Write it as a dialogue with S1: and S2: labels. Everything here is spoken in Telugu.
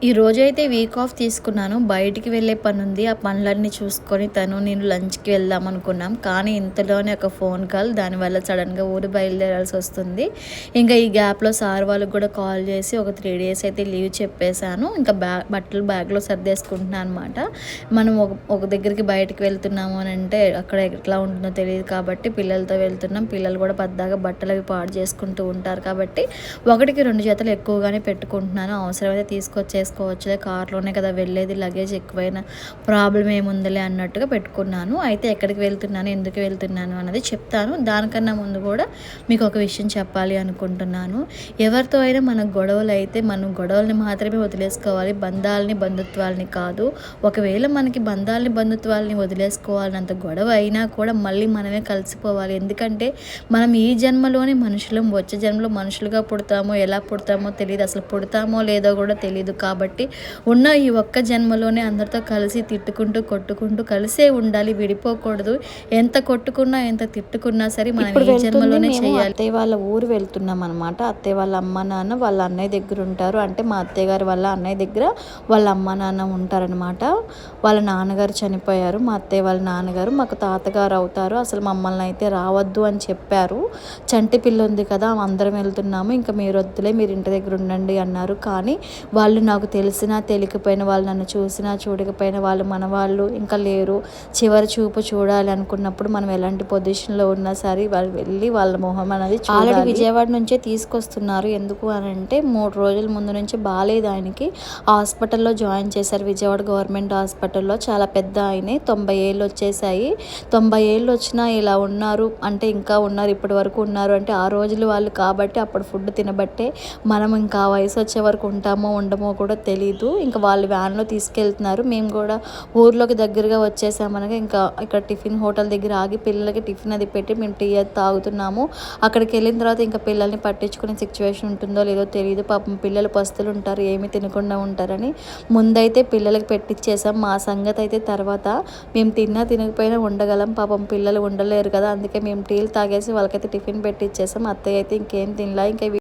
S1: ఈ రోజైతే వీక్ ఆఫ్ తీసుకున్నాను. బయటికి వెళ్ళే పనుంది. ఆ పనులన్నీ చూసుకొని నేను లంచ్‌కి వెళ్దాం అనుకున్నాం. కానీ ఇంతలోనే ఒక ఫోన్ కాల్. దానివల్ల సడెన్‌గా ఊరు బయలుదేరాల్సొస్తుంది. ఇంకా ఈ గ్యాప్‌లో సార్ వాళ్ళకి కూడా కాల్ చేసి ఒక 3 డేస్ అయితే లీవ్ చెప్పేశాను. ఇంకా బట్టలు బ్యాగ్‌లో సర్దేసుకుంటున్నాను అనమాట. మనం ఒక దగ్గరికి బయటికి వెళ్తున్నాము అనంటే అక్కడ ఎట్లా ఉంటుందో తెలీదు కాబట్టి పిల్లలతో వెళ్తున్నాం. పిల్లలు కూడా పద్దాక బట్టలు అవి పాడు చేసుకుంటూ ఉంటారు కాబట్టి ఒకటికి 2 జతలు ఎక్కువగానే పెట్టుకుంటున్నాను. అవసరమైతే తీసుకొచ్చేసుకోవచ్చులే, కార్‌లోనే కదా వెళ్ళేది, లగేజ్ ఎక్కువైనా ప్రాబ్లమ్ ఏముందిలే అన్నట్టుగా పెట్టుకున్నాను. అయితే ఎక్కడికి వెళ్తున్నాను, ఎందుకు వెళ్తున్నాను అన్నది చెప్తాను. దానికన్నా ముందు కూడా మీకు ఒక విషయం చెప్పాలి అనుకుంటున్నాను. ఎవరితో అయినా మనకు గొడవలు అయితే మనం గొడవల్ని మాత్రమే వదిలేసుకోవాలి, బంధాలని బంధుత్వాలని కాదు. ఒకవేళ మనకి బంధాలని బంధుత్వాలని వదిలేసుకోవాలన్నంత గొడవ అయినా కూడా మళ్ళీ మనమే కలిసిపోవాలి. ఎందుకంటే మనం ఈ జన్మలోనే మనుషులం, వచ్చే జన్మలో మనుషులుగా పుడతామో ఎలా పుడతామో తెలియదు, అసలు పుడతామో లేదో కూడా తెలీదు. కాబట్టి ఉన్న ఈ ఒక్క జన్మలోనే అందరితో కలిసి తిట్టుకుంటూ కొట్టుకుంటూ కలిసే ఉండాలి, విడిపోకూడదు. ఎంత కొట్టుకున్నా ఎంత తిట్టుకున్నా సరే మనం ఈ జన్మలోనే చేయాలి. అత్తయ్య వాళ్ళ ఊరు వెళ్తున్నాం అనమాట. అత్తయ్య వాళ్ళ అమ్మ నాన్న వాళ్ళ అన్నయ్య దగ్గర ఉంటారు. అంటే మా అత్తయ్య గారు వాళ్ళ అన్నయ్య దగ్గర వాళ్ళ అమ్మ నాన్న ఉంటారనమాట. వాళ్ళ నాన్నగారు చనిపోయారు. మా అత్తయ్య వాళ్ళ నాన్నగారు మాకు తాతగారు అవుతారు. అసలు మమ్మల్ని అయితే రావద్దు అని చెప్పారు. చంటి పిల్ల ఉంది కదా, అందరం వెళ్తున్నాము, ఇంకా మీరు వద్దులే, మీరు ఇంటి దగ్గర ఉండండి అన్నారు. కానీ వాళ్ళు నాకు తెలిసినా తెలియకపోయినా, వాళ్ళు నన్ను చూసినా చూడకపోయినా వాళ్ళు మన వాళ్ళు ఇంకా లేరు. చివరి చూపు చూడాలి అనుకున్నప్పుడు మనం ఎలాంటి పొజిషన్లో ఉన్నా సరే వాళ్ళు వెళ్ళి వాళ్ళ మొహం అనేది ఆల్రెడీ విజయవాడ నుంచే తీసుకొస్తున్నారు. ఎందుకు అని అంటే 3 రోజుల ముందు నుంచి బాగాలేదు ఆయనకి. హాస్పిటల్లో జాయిన్ చేశారు, విజయవాడ గవర్నమెంట్ హాస్పిటల్లో. చాలా పెద్ద ఆయనే, 90 ఏళ్ళు వచ్చేసాయి. 90 ఏళ్ళు వచ్చినా ఇలా ఉన్నారు అంటే ఇంకా ఉన్నారు, ఇప్పటి వరకు ఉన్నారు అంటే ఆ రోజులు వాళ్ళు కాబట్టి అప్పుడు ఫుడ్ తినబట్టే మనం ఇంకా వయసు వచ్చే వరకు ఉంటామో ఉండమో కూడా తెలీదు. ఇంకా వాళ్ళు వ్యాన్లో తీసుకెళ్తున్నారు. మేము కూడా ఊర్లోకి దగ్గరగా వచ్చేసామనగా ఇంకా ఇక్కడ టిఫిన్ హోటల్ దగ్గర ఆగి పిల్లలకి టిఫిన్ అది పెట్టి మేము టీ అది తాగుతున్నాము. అక్కడికి వెళ్ళిన తర్వాత ఇంకా పిల్లల్ని పట్టించుకునే సిచ్యువేషన్ ఉంటుందో లేదో తెలియదు. పాపం పిల్లలు పస్తులు ఉంటారు, ఏమీ తినకుండా ఉంటారని ముందైతే పిల్లలకి పెట్టించేసాం. మా సంగతి అయితే తర్వాత మేము తిన్నా తినకపోయినా ఉండగలం, పాపం పిల్లలు ఉండలేరు కదా, అందుకే మేము టీలు తాగేసి వాళ్ళకైతే టిఫిన్ పెట్టించేసాం. అత్తయ్య అయితే ఇంకేం తినలా. ఇంకా